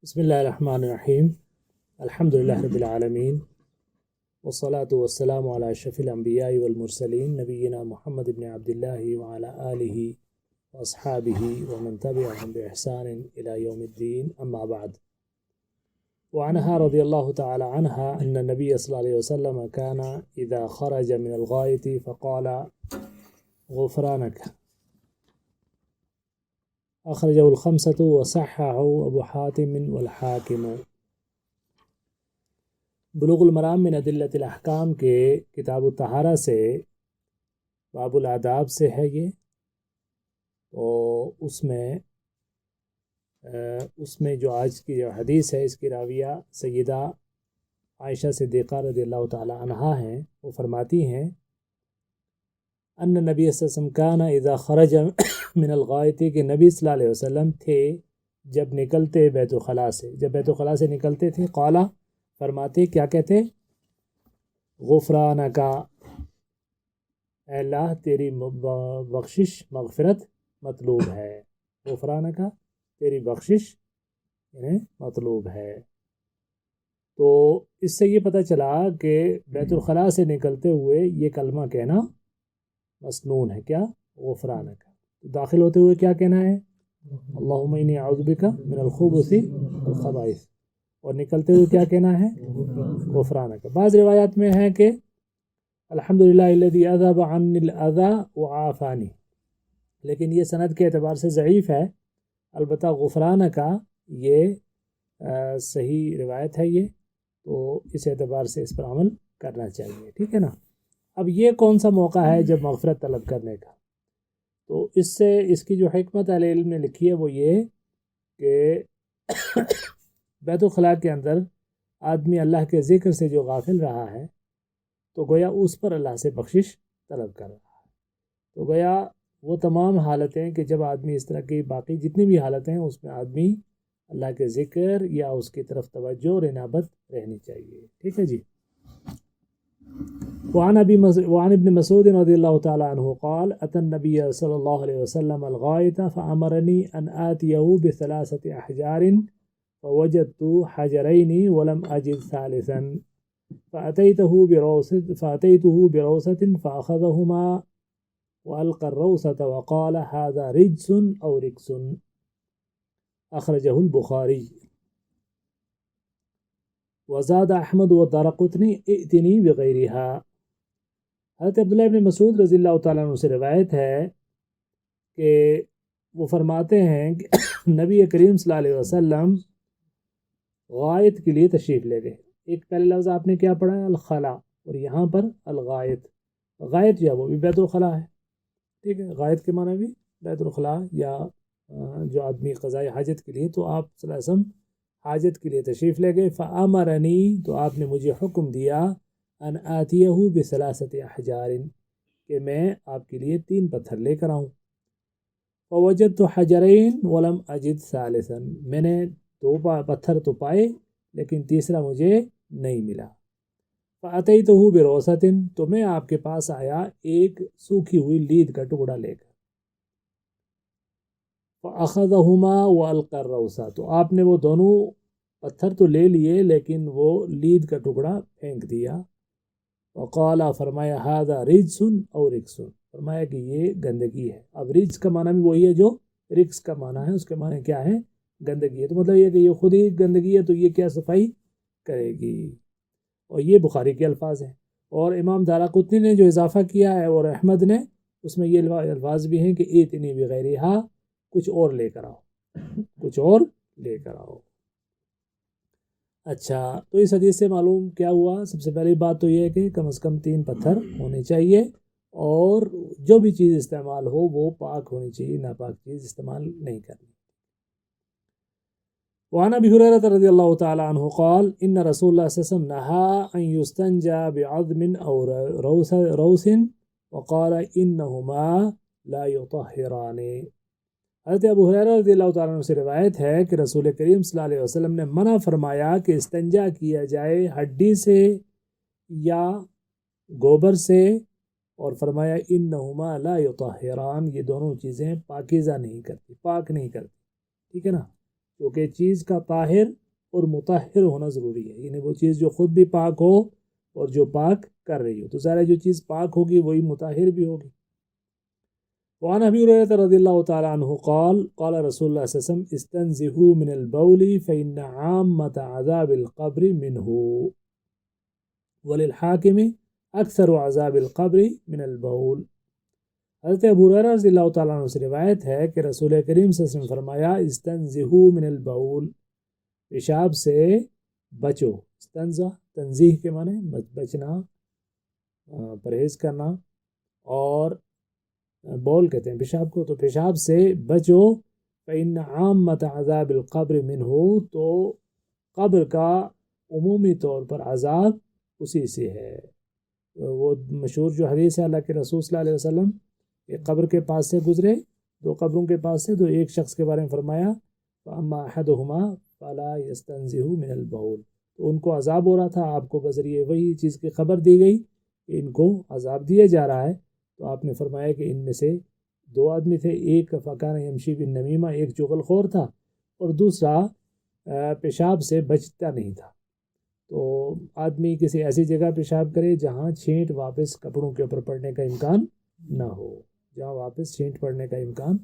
بسم الله الرحمن الرحيم. الحمد لله رب العالمين، والصلاة والسلام على أشرف الأنبياء والمرسلين نبينا محمد بن عبد الله وعلى آله وأصحابه ومن تبعهم بإحسان إلى يوم الدين، أما بعد. وعنها رضي الله تعالى عنها أن النبي صلى الله عليه وسلم كان إذا خرج من الغائط فقال غفرانك، أخرجه الخمسة وصححه أبو حاتم والحاكم۔ بلوغ المرام من ادلۃ الاحکام کے کتاب الطہارہ سے باب الآداب سے ہے یہ، تو اس میں جو آج کی جو حدیث ہے اس کی راویہ سیدہ عائشہ صدیقہ رضی اللہ تعالی عنہا ہیں۔ وہ فرماتی ہیں ان نبی صلی اللہ علیہ وسلم کان اذا خرج من الغائط، کہ نبی صلی اللہ علیہ وسلم تھے جب نکلتے بیت الخلاء سے، جب بیت الخلاء سے نکلتے تھے، قالا فرماتے، کیا کہتے؟ غفرانکا، اے اللہ تیری بخشش مغفرت مطلوب ہے، غفرانکا تیری بخشش مطلوب ہے۔ تو اس سے یہ پتہ چلا کہ بیت الخلاء سے نکلتے ہوئے یہ کلمہ کہنا مسنون ہے، کیا؟ غفرانکا۔ داخل ہوتے ہوئے کیا کہنا ہے؟ اللہم انی اعوذ بک من الخبث والخبائث، اور نکلتے ہوئے کیا کہنا ہے؟ غفرانکا۔ بعض روایات میں ہے کہ الحمدللہ الذی اذهب عنی الاذی وعافانی، لیکن یہ سند کے اعتبار سے ضعیف ہے۔ البتہ غفرانکا یہ صحیح روایت ہے یہ، تو اس اعتبار سے اس پر عمل کرنا چاہیے، ٹھیک ہے نا۔ اب یہ کون سا موقع ہے جب مغفرت طلب کرنے کا؟ تو اس سے اس کی جو حکمت اہل علم نے لکھی ہے وہ یہ کہ بیت الخلاء کے اندر آدمی اللہ کے ذکر سے جو غافل رہا ہے تو گویا اس پر اللہ سے بخشش طلب کر رہا ہے۔ تو گویا وہ تمام حالتیں کہ جب آدمی اس طرح کی باقی جتنی بھی حالتیں ہیں اس میں آدمی اللہ کے ذکر یا اس کی طرف توجہ اور انابت رہنی چاہیے، ٹھیک ہے جی۔ وعن ابن مسعود رضی اللہ تعالی عنہ قال اتى النبي صلی اللہ علیہ وسلم الغائط فامرني ان آتيه بثلاثة احجار فوجدت حجرين ولم اجد ثالثا فأتيته بروسة فأخذهما وألقى الروسة وقال هذا رجس أو ركس، أخرجه البخاري۔ وزاد احمد والدارقطنی ائتنی بغیرها۔ حضرت عبداللہ ابن مسعود رضی اللہ تعالیٰ عنہ سے روایت ہے کہ وہ فرماتے ہیں کہ نبی کریم صلی اللہ علیہ وسلم غائط کے لیے تشریف لے گئے۔ ایک پہلے لفظ آپ نے کیا پڑھا ہے؟ الخلا، اور یہاں پر الغائط۔ غائط جو ہے وہ بھی بیت الخلاء ہے، ٹھیک ہے۔ غائط کے معنی بھی بیت الخلاء یا جو آدمی قضاء حاجت کے لیے، تو آپ صلی اللہ علیہ وسلم حاجت کے لیے تشریف لے گئے۔ فَأَمَرَنِي، تو آپ نے مجھے حکم دیا، ان آتیہ بثلاثۃ احجار، کہ میں آپ کے لیے 3 پتھر لے کر آؤں۔ فوجدت حجرین ولم اجد ثالثا، میں نے 2 پتھر تو پائے لیکن تیسرا مجھے نہیں ملا۔ فأتیتہ بروسۃ، تو میں آپ کے پاس آیا ایک سوکھی ہوئی لید کا ٹکڑا لے کر۔ فأخذہما وألقى الروسة، تو آپ نے وہ دونوں پتھر تو لے لیے لیکن وہ لید کا ٹکڑا پھینک دیا۔ وقال، فرمایا، هذا رجس او رکس، فرمایا کہ یہ گندگی ہے۔ اب رجس کا معنی بھی وہی ہے جو رکس کا معنی ہے، اس کے معنی کیا ہے؟ گندگی ہے۔ تو مطلب یہ کہ یہ خود ہی گندگی ہے تو یہ کیا صفائی کرے گی؟ اور یہ بخاری کے الفاظ ہیں، اور امام دارقطنی نے جو اضافہ کیا ہے اور احمد نے، اس میں یہ الفاظ بھی ہیں کہ ائتنی بغیرہا، کچھ اور لے کر آؤ، کچھ اور لے کر آؤ۔ اچھا، تو اس حدیث سے معلوم کیا ہوا؟ سب سے پہلی بات تو یہ ہے کہ کم از کم 3 پتھر ہونے چاہیے، اور جو بھی چیز استعمال ہو وہ پاک ہونی چاہیے، ناپاک چیز استعمال نہیں کرنی۔ وعن ابی ہریرہ رضی اللہ تعالی عنہ قال ان رسول اللہ صلی اللہ علیہ وسلم نہى ان يستنجى بعظم او روس وقال انہما لا يطہران۔ حضرت ابو ہریرہ رضی اللہ تعالیٰ عنہ سے روایت ہے کہ رسول کریم صلی اللہ علیہ وسلم نے منع فرمایا کہ استنجا کیا جائے ہڈی سے یا گوبر سے، اور فرمایا انہما لا یطہران، یہ دونوں چیزیں پاکیزہ نہیں کرتی، پاک نہیں کرتی، ٹھیک ہے نا۔ کیونکہ چیز کا طاہر اور مطہر ہونا ضروری ہے، یعنی وہ چیز جو خود بھی پاک ہو اور جو پاک کر رہی ہو، تو ظاہر ہے جو چیز پاک ہوگی وہی مطہر بھی ہوگی۔ وعن ابی ہریرہ رضی اللہ تعالی عنہ قال قال رسول اللہ صلی اللہ علیہ وسلم استنزہوا من البول فإن عامة عذاب القبر منہ وللحاکم اکثر عذاب القبر من البول۔ حضرت ابو ہریرہ رضی اللہ تعالیٰ عنہ سے روایت ہے کہ رسول کریم صلی اللہ علیہ وسلم فرمایا استنزہوا من البول، پیشاب سے بچو۔ استنزہ تنزیہ کے معنی بچنا، پرہیز کرنا، اور بول کہتے ہیں پیشاب کو، تو پیشاب سے بچو۔ فإن عامة عذاب القبر منہ، تو قبر کا عمومی طور پر عذاب اسی سے ہے۔ وہ مشہور جو حدیث ہے اللہ کے رسول صلی اللہ علیہ وسلم ایک قبر کے پاس سے گزرے، دو قبروں کے پاس سے، تو ایک شخص کے بارے میں فرمایا فأما أحدهما فلا يستنزه من البول، تو ان کو عذاب ہو رہا تھا، آپ کو بذریعہ وہی چیز کی خبر دی گئی کہ ان کو عذاب دیا جا رہا ہے، تو آپ نے فرمایا کہ ان میں سے دو آدمی تھے، ایک فکان یمشی بالنمیمہ، ایک چغل خور تھا، اور دوسرا پیشاب سے بچتا نہیں تھا۔ تو آدمی کسی ایسی جگہ پیشاب کرے جہاں چھینٹ واپس کپڑوں کے اوپر پڑنے کا امکان نہ ہو، جہاں واپس چھینٹ پڑنے کا امکان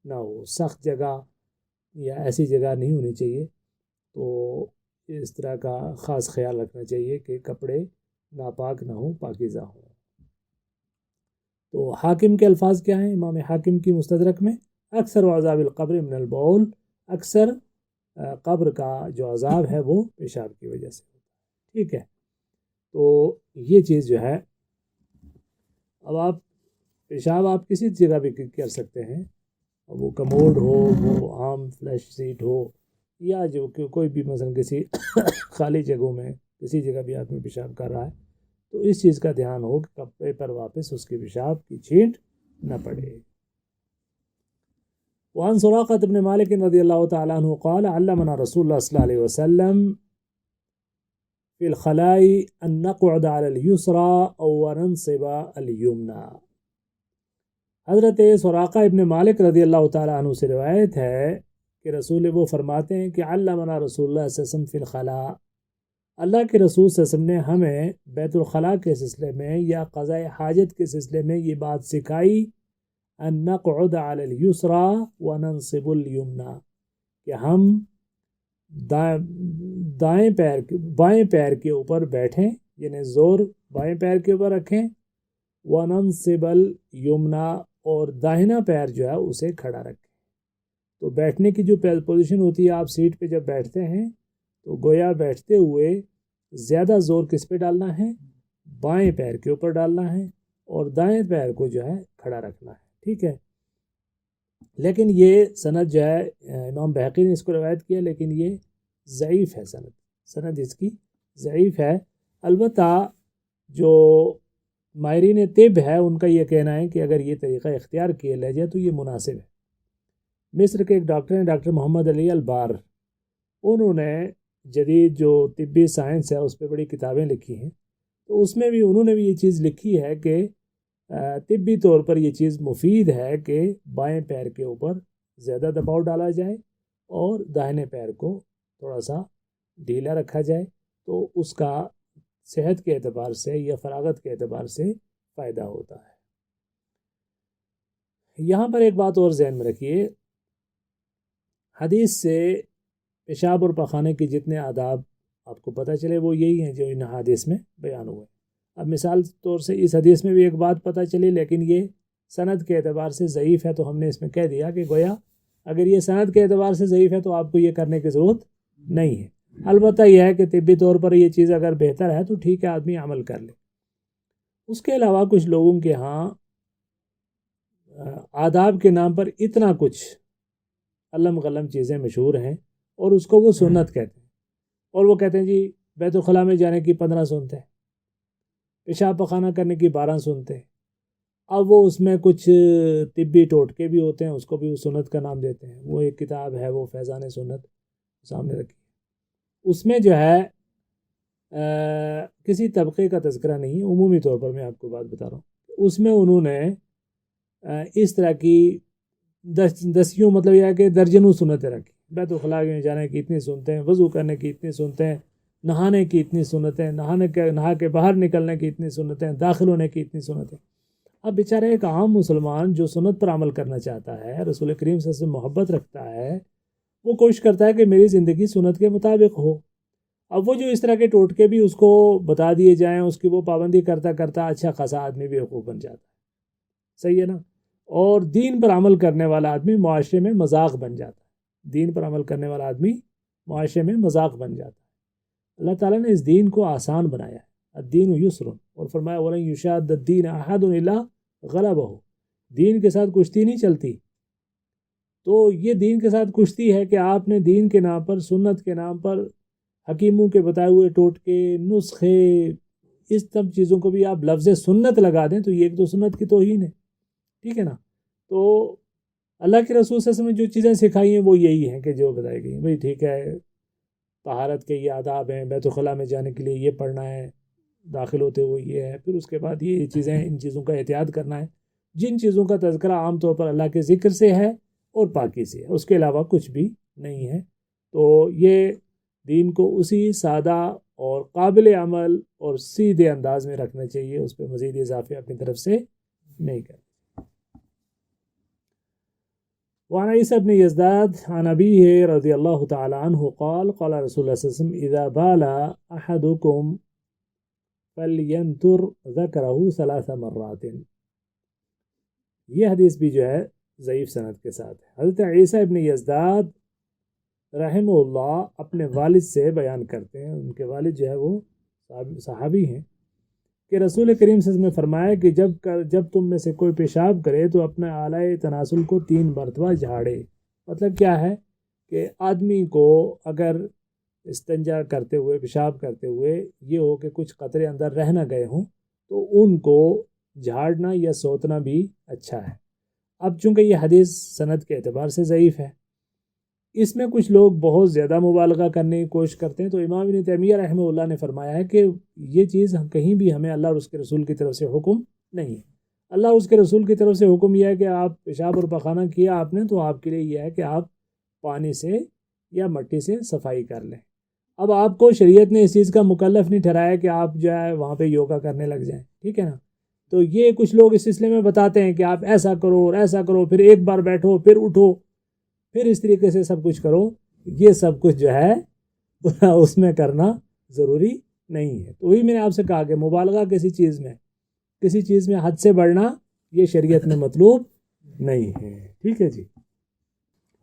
نہ ہو، سخت جگہ یا ایسی جگہ نہیں ہونی چاہیے۔ تو اس طرح کا خاص خیال رکھنا چاہیے کہ کپڑے ناپاک نہ ہوں، پاکیزہ ہوں۔ تو حاکم کے الفاظ کیا ہیں؟ امام حاکم کی مستدرک میں اکثر عذاب القبر من البول، اکثر قبر کا جو عذاب ہے وہ پیشاب کی وجہ سے ہوتا ہے، ٹھیک ہے۔ تو یہ چیز جو ہے، اب آپ پیشاب آپ کسی جگہ بھی کر سکتے ہیں، وہ کموڈ ہو، وہ عام فلیش سیٹ ہو، یا جو کہ کوئی بھی مثلا کسی خالی جگہوں میں کسی جگہ بھی آدمی پیشاب کر رہا ہے، تو اس چیز کا دھیان ہو کہ کپڑے پر واپس اس کے پیشاب کی چھینٹ نہ پڑے۔ وعن سراقة بن مالک رضی اللہ تعالیٰ عنہ قال علمنا رسول اللہ صلی اللہ علیہ وسلم فی الخلاء ان نقعد على اليسرى او ننصب اليمنى۔ حضرت سراقہ ابن مالک رضی اللہ تعالیٰ عنہ سے روایت ہے کہ رسول وہ فرماتے ہیں کہ علمنا رسول اللہ صلی اللہ علیہ وسلم فی الخلاء، اللہ کے رسول صلی اللہ علیہ وسلم نے ہمیں بیت الخلاء کے سلسلے میں یا قضاء حاجت کے سلسلے میں یہ بات سکھائی، ان نقعد علی الیسرا وننصب الیمنا، کہ ہم بائیں پیر کے اوپر بیٹھیں، یعنی زور بائیں پیر کے اوپر رکھیں، وننصب الیمنا، اور داہنا پیر جو ہے اسے کھڑا رکھیں۔ تو بیٹھنے کی جو پوزیشن ہوتی ہے، آپ سیٹ پہ جب بیٹھتے ہیں تو گویا بیٹھتے ہوئے زیادہ زور کس پہ ڈالنا ہے؟ بائیں پیر کے اوپر ڈالنا ہے، اور دائیں پیر کو جو ہے کھڑا رکھنا ہے، ٹھیک ہے۔ لیکن یہ سند جو ہے امام بہقی نے اس کو روایت کیا، لیکن یہ ضعیف ہے، سند اس کی ضعیف ہے۔ البتہ جو ماہرین طب ہے ان کا یہ کہنا ہے کہ اگر یہ طریقہ اختیار کیا لے جائے تو یہ مناسب ہے۔ مصر کے ایک ڈاکٹر ہیں، ڈاکٹر محمد علی البار، انہوں نے جدید جو طبی سائنس ہے اس پہ بڑی کتابیں لکھی ہیں، تو اس میں بھی انہوں نے بھی یہ چیز لکھی ہے کہ طبی طور پر یہ چیز مفید ہے کہ بائیں پیر کے اوپر زیادہ دباؤ ڈالا جائے اور داہنے پیر کو تھوڑا سا ڈھیلا رکھا جائے، تو اس کا صحت کے اعتبار سے یا فراغت کے اعتبار سے فائدہ ہوتا ہے۔ یہاں پر ایک بات اور ذہن میں رکھیے، حدیث سے پیشاب اور پخانے کے جتنے آداب آپ کو پتہ چلے وہ یہی ہیں جو ان حدیث میں بیان ہوئے۔ اب مثال طور سے اس حدیث میں بھی ایک بات پتہ چلی، لیکن یہ سند کے اعتبار سے ضعیف ہے، تو ہم نے اس میں کہہ دیا کہ گویا اگر یہ سند کے اعتبار سے ضعیف ہے تو آپ کو یہ کرنے کی ضرورت نہیں ہے۔ البتہ یہ ہے کہ طبی طور پر یہ چیز اگر بہتر ہے تو ٹھیک ہے، آدمی عمل کر لے۔ اس کے علاوہ کچھ لوگوں کے ہاں آداب کے نام پر اتنا کچھ علم غلم چیزیں مشہور ہیں اور اس کو وہ سنت کہتے ہیں، اور وہ کہتے ہیں جی بیت الخلاء میں جانے کی 15 سنتیں، پیشاب پخانہ کرنے کی 12 سنتیں۔ اب وہ اس میں کچھ طبی ٹوٹکے بھی ہوتے ہیں، اس کو بھی وہ سنت کا نام دیتے ہیں۔ وہ ایک کتاب ہے، وہ فیضان سنت سامنے رکھی، اس میں جو ہے کسی طبقے کا تذکرہ نہیں ہے، عمومی طور پر میں آپ کو بات بتا رہا ہوں۔ اس میں انہوں نے اس طرح کی دسیوں، مطلب یہ ہے کہ درجنوں سنتیں رکھی، بیت الخلاء میں جانے کی اتنی سنتیں ہیں، وضو کرنے کی اتنی سنتیں ہیں، نہانے کی اتنی سنتیں، نہا کے باہر نکلنے کی اتنی سنتیں، داخل ہونے کی اتنی سنتیں. اب بیچارہ ایک عام مسلمان جو سنت پر عمل کرنا چاہتا ہے، رسول کریم صلی اللہ علیہ وسلم سے محبت رکھتا ہے، وہ کوشش کرتا ہے کہ میری زندگی سنت کے مطابق ہو. اب وہ جو اس طرح کے ٹوٹکے بھی اس کو بتا دیے جائیں، اس کی وہ پابندی کرتا کرتا اچھا خاصا آدمی بیوقوف بن جاتا ہے. صحیح ہے نا؟ اور دین پر عمل کرنے والا آدمی معاشرے میں مذاق بن جاتا ہے. دین پر عمل کرنے والا آدمی معاشرے میں مذاق بن جاتا ہے. اللہ تعالیٰ نے اس دین کو آسان بنایا ہے. الدین یسر، اور فرمایا وَلَن يُشَادَّ الدِّينَ أَحَدٌ إِلَّا غَلَبَهُ. دین کے ساتھ کشتی نہیں چلتی. تو یہ دین کے ساتھ کشتی ہے کہ آپ نے دین کے نام پر، سنت کے نام پر حکیموں کے بتائے ہوئے ٹوٹکے، نسخے، اس سب چیزوں کو بھی آپ لفظ سنت لگا دیں تو یہ ایک تو سنت کی توہین ہے. ٹھیک ہے نا؟ تو اللہ کے رسول صلی اللہ علیہ وسلم نے جو چیزیں سکھائی ہیں وہ یہی ہیں کہ جو بتائی گئی. بھئی ٹھیک ہے، طہارت کے یہ آداب ہیں، بیت الخلاء میں جانے کے لیے یہ پڑھنا ہے، داخل ہوتے ہوئے یہ ہے، پھر اس کے بعد یہ چیزیں، ان چیزوں کا احتیاط کرنا ہے. جن چیزوں کا تذکرہ عام طور پر اللہ کے ذکر سے ہے اور پاکی سے ہے، اس کے علاوہ کچھ بھی نہیں ہے. تو یہ دین کو اسی سادہ اور قابل عمل اور سیدھے انداز میں رکھنا چاہیے، اس پہ مزید اضافے اپنی طرف سے نہیں کرنا. وعن عیسیٰ بن یزداد عن ابیہ رضی اللہ تعالی عنہ قال قال رسول اللہ صلی اللہ علیہ وسلم اذا بال احدکم فلینتر ذکرہ 3 مرات. یہ حدیث بھی جو ہے ضعیف سند کے ساتھ ہے. حضرت عیسیٰ ابن یزداد رحمہ اللہ اپنے والد سے بیان کرتے ہیں، ان کے والد جو ہے وہ صحابی ہیں، کہ رسول کریم صلی اللہ علیہ وسلم نے فرمایا کہ جب تم میں سے کوئی پیشاب کرے تو اپنے اعلی تناسل کو 3 مرتبہ جھاڑے. مطلب کیا ہے کہ آدمی کو اگر استنجا کرتے ہوئے، پیشاب کرتے ہوئے یہ ہو کہ کچھ قطرے اندر رہ نہ گئے ہوں تو ان کو جھاڑنا یا سوتنا بھی اچھا ہے. اب چونکہ یہ حدیث سند کے اعتبار سے ضعیف ہے، اس میں کچھ لوگ بہت زیادہ مبالغہ کرنے کی کوشش کرتے ہیں. تو امام ابن تیمیہ رحمہ اللہ نے فرمایا ہے کہ یہ چیز کہیں بھی ہمیں اللہ اور اس کے رسول کی طرف سے حکم نہیں ہے. اللہ اور اس کے رسول کی طرف سے حکم یہ ہے کہ آپ پیشاب اور پخانہ کیا آپ نے تو آپ کے لیے یہ ہے کہ آپ پانی سے یا مٹی سے صفائی کر لیں. اب آپ کو شریعت نے اس چیز کا مکلف نہیں ٹھہرایا کہ آپ جو ہے وہاں پہ یوگا کرنے لگ جائیں. ٹھیک ہے نا؟ تو یہ کچھ لوگ اس سلسلے میں بتاتے ہیں کہ آپ ایسا کرو اور ایسا کرو، پھر ایک بار بیٹھو پھر اٹھو، پھر اس طریقے سے سب کچھ کرو. یہ سب کچھ جو ہے اس میں کرنا ضروری نہیں ہے. تو وہی میں نے آپ سے کہا کہ مبالغہ کسی چیز میں حد سے بڑھنا یہ شریعت میں مطلوب نہیں ہے. ٹھیک ہے جی.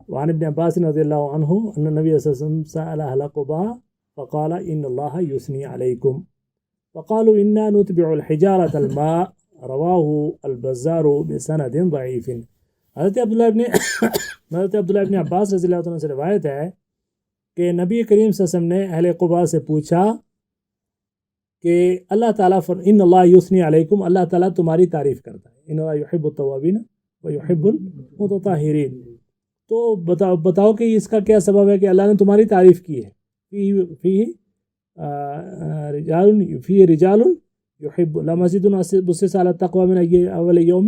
وعن ابن عباس رضی اللہ عنہ ان نبی صلی اللہ علیہ وسلم سأل اہل قباء فقال ان اللہ یثنی علیکم فقالوا انا نتبع الحجارة الماء رواہ البزار بسند ضعیف. حضرت عبداللہ ابن عباس رضی اللہ عنہ سے روایت ہے کہ نبی کریم صلی اللہ علیہ وسلم نے اہل قباء سے پوچھا کہ اللہ تعالیٰ ان اللہ یثنی علیکم، اللہ تعالیٰ تمہاری تعریف کرتا ہے، ان اللہ یحب التوابین و یحب المتطہرین. تو بتاؤ کہ اس کا کیا سبب ہے کہ اللہ نے تمہاری تعریف کی ہے. فی رجال یحب لمسجد اسس علی التقوی من اول یوم.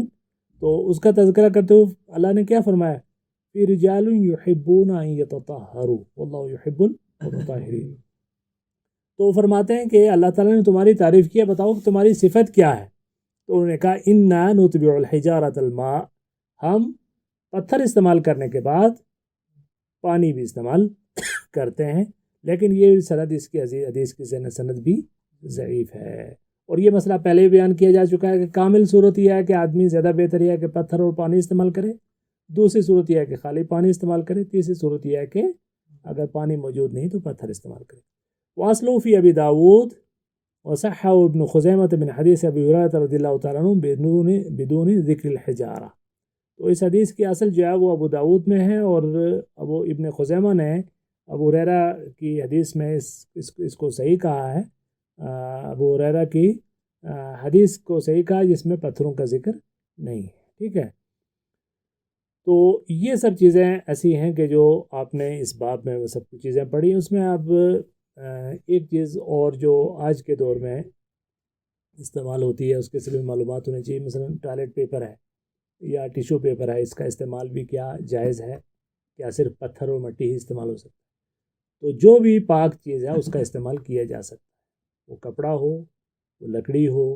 تو اس کا تذکرہ کرتے ہوئے اللہ نے کیا فرمایا؟ فی رجال یحبون ان یتطہروا واللہ یحب المتطہرین. تو فرماتے ہیں کہ اللہ تعالیٰ نے تمہاری تعریف کیا، بتاؤ کہ تمہاری صفت کیا ہے. تو انہوں نے کہا انا نتبع الحجارۃ الماء، ہم پتھر استعمال کرنے کے بعد پانی بھی استعمال کرتے ہیں. لیکن یہ سند اس کی حدیث کی سند بھی ضعیف ہے. اور یہ مسئلہ پہلے بیان کیا جا چکا ہے کہ کامل صورت یہ ہے کہ آدمی زیادہ بہتر یہ ہے کہ پتھر اور پانی استعمال کرے. دوسری صورت یہ ہے کہ خالی پانی استعمال کرے. تیسری صورت یہ ہے کہ اگر پانی موجود نہیں تو پتھر استعمال کرے. واصلوا فی ابی داود وصححہ ابن خزیمہ من حدیث ابی ہریرہ رضی اللہ تعالیٰ عنہ بدون ذکر الحجارہ. تو اس حدیث کی اصل جو ہے وہ ابو داود میں ہے، اور ابو ابن خزیمہ نے ابو ہریرہ کی حدیث میں اس کو صحیح کہا ہے. ابو ہریرہ کی حدیث کو صحیح کہا جس میں پتھروں کا ذکر نہیں ہے. ٹھیک ہے. تو یہ سب چیزیں ایسی ہیں کہ جو آپ نے اس باب میں وہ سب کچھ چیزیں پڑھی. اس میں اب ایک چیز اور جو آج کے دور میں استعمال ہوتی ہے اس کے سلسلے میں معلومات ہونی چاہیے. مثلا ٹوائلٹ پیپر ہے یا ٹیشو پیپر ہے، اس کا استعمال بھی کیا جائز ہے، کیا صرف پتھر اور مٹی ہی استعمال ہو سکتا ہے؟ تو جو بھی پاک چیز ہے اس کا استعمال کیا جا سکتا ہے، وہ کپڑا ہو، وہ لکڑی ہو،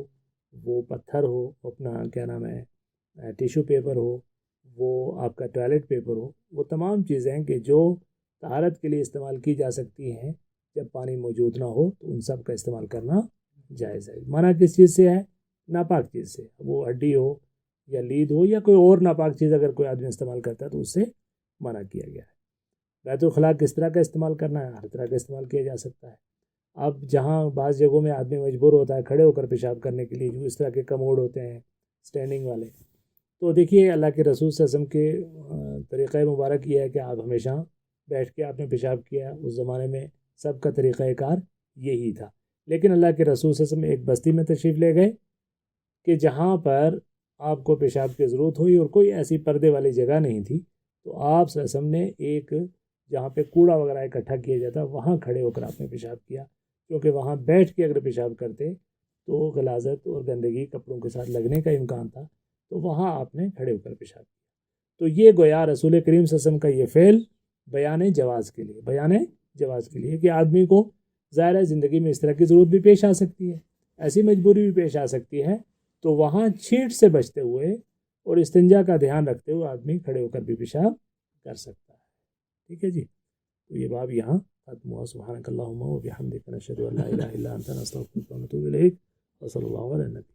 وہ پتھر ہو، اپنا کیا نام ہے ٹیشو پیپر ہو، وہ آپ کا ٹوائلٹ پیپر ہو، وہ تمام چیزیں ہیں کہ جو طہارت کے لیے استعمال کی جا سکتی ہیں جب پانی موجود نہ ہو، تو ان سب کا استعمال کرنا جائز ہے۔ منع کس چیز سے ہے؟ ناپاک چیز سے، وہ ہڈی ہو یا لید ہو یا کوئی اور ناپاک چیز اگر کوئی آدمی استعمال کرتا ہے تو اس سے منع کیا گیا ہے۔ بیت الخلاء کس طرح کا استعمال کرنا ہے؟ ہر طرح کا استعمال کیا جا سکتا ہے۔ اب جہاں بعض جگہوں میں آدمی مجبور ہوتا ہے کھڑے ہو کر پیشاب کرنے کے لیے، جو اس طرح کے کموڈ ہوتے ہیں اسٹینڈنگ والے، تو دیکھیے اللہ کے رسول صلی اللہ علیہ وسلم کے طریقہ مبارک یہ ہے کہ آپ ہمیشہ بیٹھ کے آپ نے پیشاب کیا۔ اس زمانے میں سب کا طریقہ کار یہی تھا، لیکن اللہ کے رسول صلی اللہ علیہ وسلم ایک بستی میں تشریف لے گئے کہ جہاں پر آپ کو پیشاب کی ضرورت ہوئی اور کوئی ایسی پردے والی جگہ نہیں تھی، تو آپ صلی اللہ علیہ وسلم نے ایک جہاں پہ کوڑا وغیرہ اکٹھا کیا جاتا وہاں کھڑے ہو کر آپ نے پیشاب کیا، کیونکہ وہاں بیٹھ کے اگر پیشاب کرتے تو غلاظت اور گندگی کپڑوں کے ساتھ لگنے کا امکان تھا، تو وہاں آپ نے کھڑے ہو کر پیشاب کیا۔ تو یہ گویا رسول کریم صلی اللہ علیہ وسلم کا یہ فعل بیان جواز کے لیے کہ آدمی کو ظاہر ہے زندگی میں اس طرح کی ضرورت بھی پیش آ سکتی ہے، ایسی مجبوری بھی پیش آ سکتی ہے، تو وہاں چھینٹ سے بچتے ہوئے اور استنجا کا دھیان رکھتے ہوئے آدمی کھڑے ہو کر بھی پیشاب کر سکتا ہے۔ ٹھیک ہے جی، تو یہ باب یہاں ختم ہوا۔ سبحانک اللہم و بحمدک، نشہد ان لا الہ الا انت، نستغفرک و نتوب الیک، وصلی اللہ علیہ وسلم۔